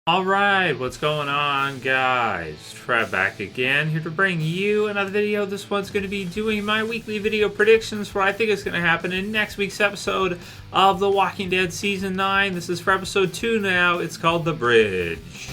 Alright, what's going on, guys? Trev back again, here to bring you another video. This one's going to be doing my weekly video predictions for what I think is going to happen in next week's episode of The Walking Dead Season 9. This is for episode 2 now. It's called The Bridge.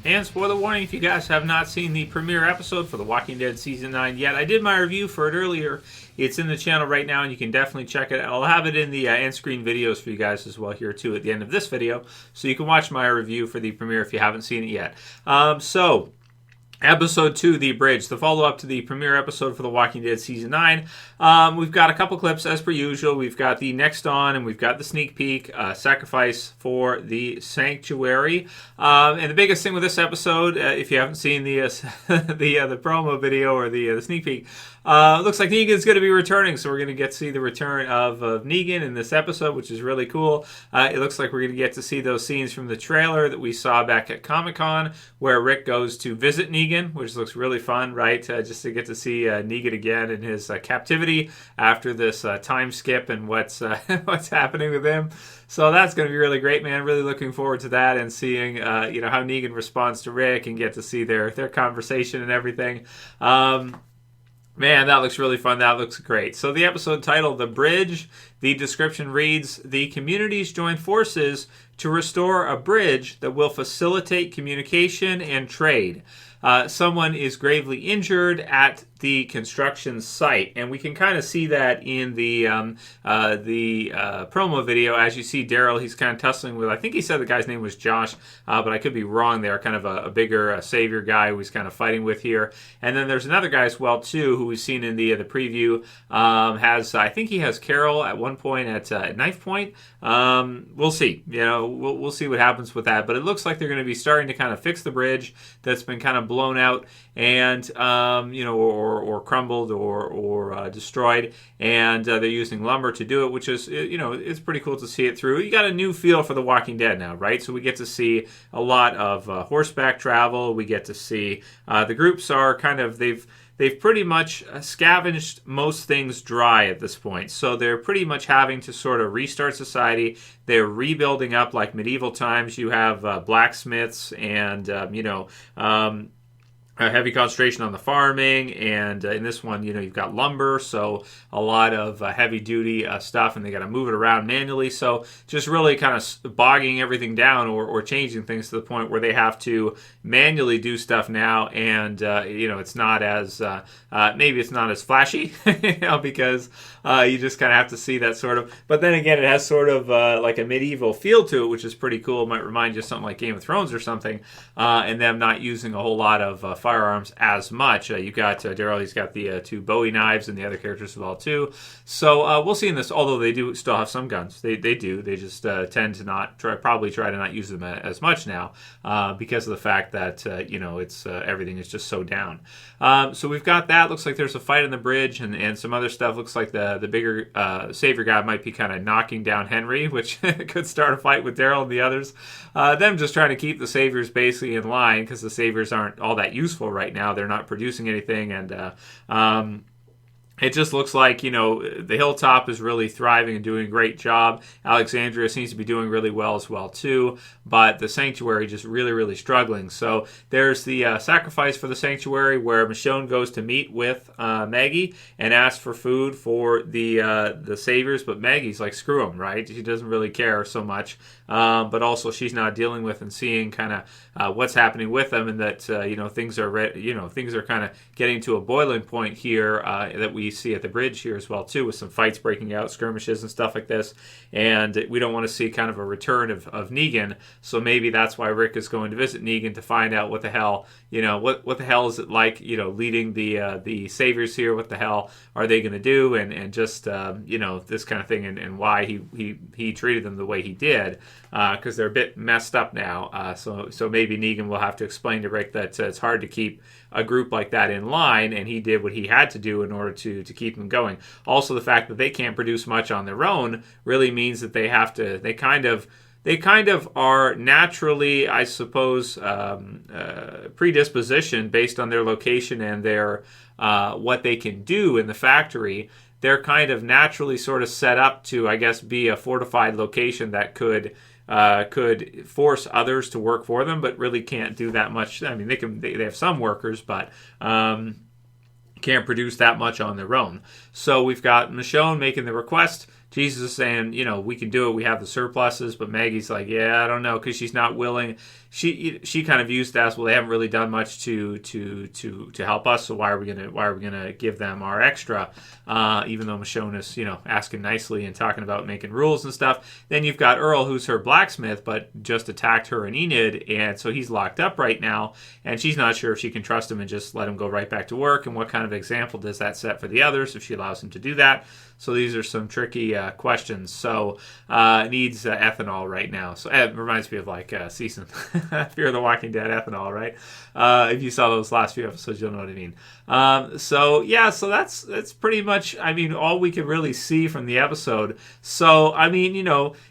And spoiler warning, if you guys have not seen the premiere episode for The Walking Dead Season 9 yet, I did my review for it earlier. It's in the channel right now, and you can definitely check it out. I'll have it in the end screen videos for you guys as well here, too, at the end of this video. So you can watch my review for the premiere if you haven't seen it yet. Episode 2, The Bridge, the follow-up to the premiere episode for The Walking Dead Season 9. We've got a couple clips, as per usual. We've got the next on, and we've got the sneak peek, sacrifice for the sanctuary. And the biggest thing with this episode, if you haven't seen the promo video or the sneak peek, looks like Negan's going to be returning, so we're going to get to see the return of Negan in this episode, which is really cool. It looks like we're going to get to see those scenes from the trailer that we saw back at Comic-Con, where Rick goes to visit Negan, which looks really fun, right? Just to get to see Negan again in his captivity after this time skip and what's happening with him. So that's going to be really great, man. Really looking forward to that and seeing how Negan responds to Rick and get to see their conversation and everything. Man, that looks really fun. That looks great. So the episode title, The Bridge, the description reads, the communities join forces to restore a bridge that will facilitate communication and trade. Someone is gravely injured at the construction site, and we can kind of see that in the promo video. As you see Daryl, he's kind of tussling with, I think he said the guy's name was Josh, but I could be wrong there, kind of a bigger savior guy who he's kind of fighting with here. And then there's another guy as well, too, who we've seen in the preview, I think he has Carol at one point at knife point. We'll see. We'll see what happens with that, but it looks like they're going to be starting to kind of fix the bridge that's been kind of blown out and or crumbled or destroyed, and they're using lumber to do it, which is it's pretty cool to see it through. You got a new feel for The Walking Dead now, right? So we get to see a lot of horseback travel. We get to see the groups are kind of they've pretty much scavenged most things dry at this point. So they're pretty much having to sort of restart society. They're rebuilding up like medieval times. You have blacksmiths and, a heavy concentration on the farming, and in this one, you've got lumber, so a lot of heavy-duty stuff, and they got to move it around manually, so just really kind of bogging everything down or changing things to the point where they have to manually do stuff now, and, it's not as, maybe it's not as flashy, because you just kind of have to see that sort of, but then again, it has sort of like a medieval feel to it, which is pretty cool. It might remind you of something like Game of Thrones or something, and them not using a whole lot of firearms as much. You got Daryl, he's got the two Bowie knives, and the other characters as well too. So we'll see in this, although they do still have some guns. They do. They just tend to not probably try to not use them as much now because of the fact that it's everything is just so down. So we've got that. Looks like there's a fight on the bridge and some other stuff. Looks like the bigger savior guy might be kind of knocking down Henry, which could start a fight with Daryl and the others. Them just trying to keep the saviors basically in line because the saviors aren't all that useful right now. They're not producing anything, and it just looks like, the Hilltop is really thriving and doing a great job. Alexandria seems to be doing really well as well, too. But the Sanctuary just really, really struggling. So there's the sacrifice for the Sanctuary where Michonne goes to meet with Maggie and asks for food for the Saviors. But Maggie's like, screw them, right? She doesn't really care so much. But also she's not dealing with and seeing kind of what's happening with them, and that, things are kind of getting to a boiling point here that we see at the bridge here as well too, with some fights breaking out, skirmishes and stuff like this, and we don't want to see kind of a return of Negan, so maybe that's why Rick is going to visit Negan to find out what the hell, what the hell is it like, leading the saviors here, what the hell are they going to do, and just this kind of thing, and why he treated them the way he did, because they're a bit messed up now, so maybe Negan will have to explain to Rick that it's hard to keep a group like that in line, and he did what he had to do in order to keep them going. Also, the fact that they can't produce much on their own really means that they kind of are naturally, I suppose, predispositioned based on their location and their what they can do in the factory they're kind of naturally sort of set up to, I guess, be a fortified location that could force others to work for them, but really can't do that much. I mean, they have some workers, but can't produce that much on their own. So we've got Michonne making the request. Jesus is saying, we can do it. We have the surpluses, but Maggie's like, yeah, I don't know, because she's not willing. She kind of views that as, well, they haven't really done much to help us, so why are we gonna give them our extra? Even though Michonne is asking nicely and talking about making rules and stuff. Then you've got Earl, who's her blacksmith, but just attacked her and Enid, and so he's locked up right now, and she's not sure if she can trust him and just let him go right back to work. And what kind of example does that set for the others if she allows him to do that? So these are some tricky questions. So needs ethanol right now. So it reminds me of like season Fear the Walking Dead ethanol, right? If you saw those last few episodes, you'll know what I mean. So that's pretty much, all we can really see from the episode. So,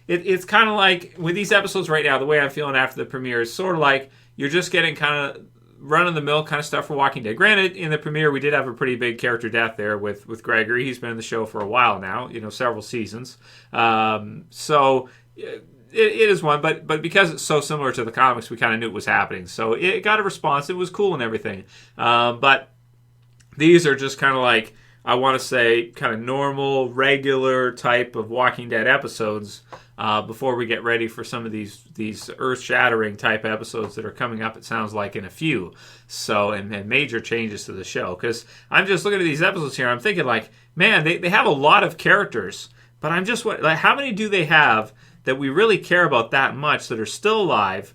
it's kind of like with these episodes right now, the way I'm feeling after the premiere is sort of like you're just getting kind of run-of-the-mill kind of stuff for Walking Dead. Granted, in the premiere, we did have a pretty big character death there with Gregory. He's been in the show for a while now, several seasons. So it is one, but because it's so similar to the comics, we kind of knew it was happening. So it got a response. It was cool and everything. But these are just kind of like, I want to say, kind of normal, regular type of Walking Dead episodes before we get ready for some of these earth-shattering type episodes that are coming up, it sounds like, in a few. So, and major changes to the show. Because I'm just looking at these episodes here, I'm thinking like, man, they have a lot of characters, but I'm just, like, how many do they have that we really care about that much that are still alive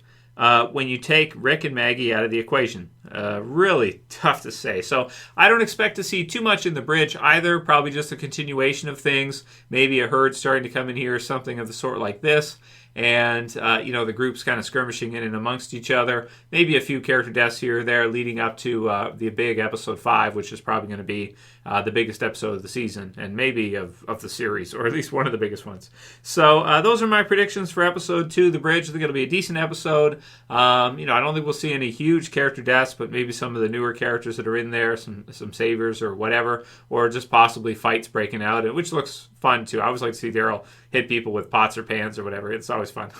when you take Rick and Maggie out of the equation? Really tough to say. So I don't expect to see too much in the bridge either. Probably just a continuation of things. Maybe a herd starting to come in here, something of the sort like this. And, the group's kind of skirmishing in and amongst each other. Maybe a few character deaths here or there leading up to the big episode 5, which is probably going to be the biggest episode of the season and maybe of the series, or at least one of the biggest ones. So those are my predictions for episode 2, The Bridge. I think it'll be a decent episode. I don't think we'll see any huge character deaths, but maybe some of the newer characters that are in there, some saviors or whatever, or just possibly fights breaking out, which looks fun too. I always like to see Daryl hit people with pots or pans or whatever. It's always fun.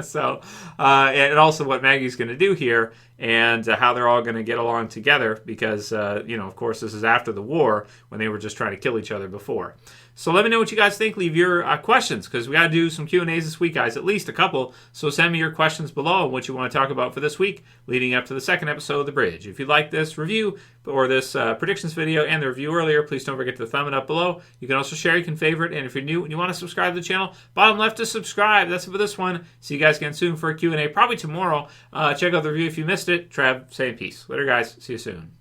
So, and also what Maggie's going to do here, and how they're all going to get along together, because, of course, this is after the war when they were just trying to kill each other before. So let me know what you guys think. Leave your questions, because we got to do some Q&As this week, guys, at least a couple. So send me your questions below on what you want to talk about for this week, leading up to the second episode of The Bridge. If you like this review or this predictions video and the review earlier, please don't forget to thumb it up below. You can also share, you can favorite, and if you're new and you want to subscribe to the channel, bottom left to subscribe. That's it for this one. See you guys again soon for a Q&A, probably tomorrow. Check out the review if you missed it. Trev saying peace. Later, guys. See you soon.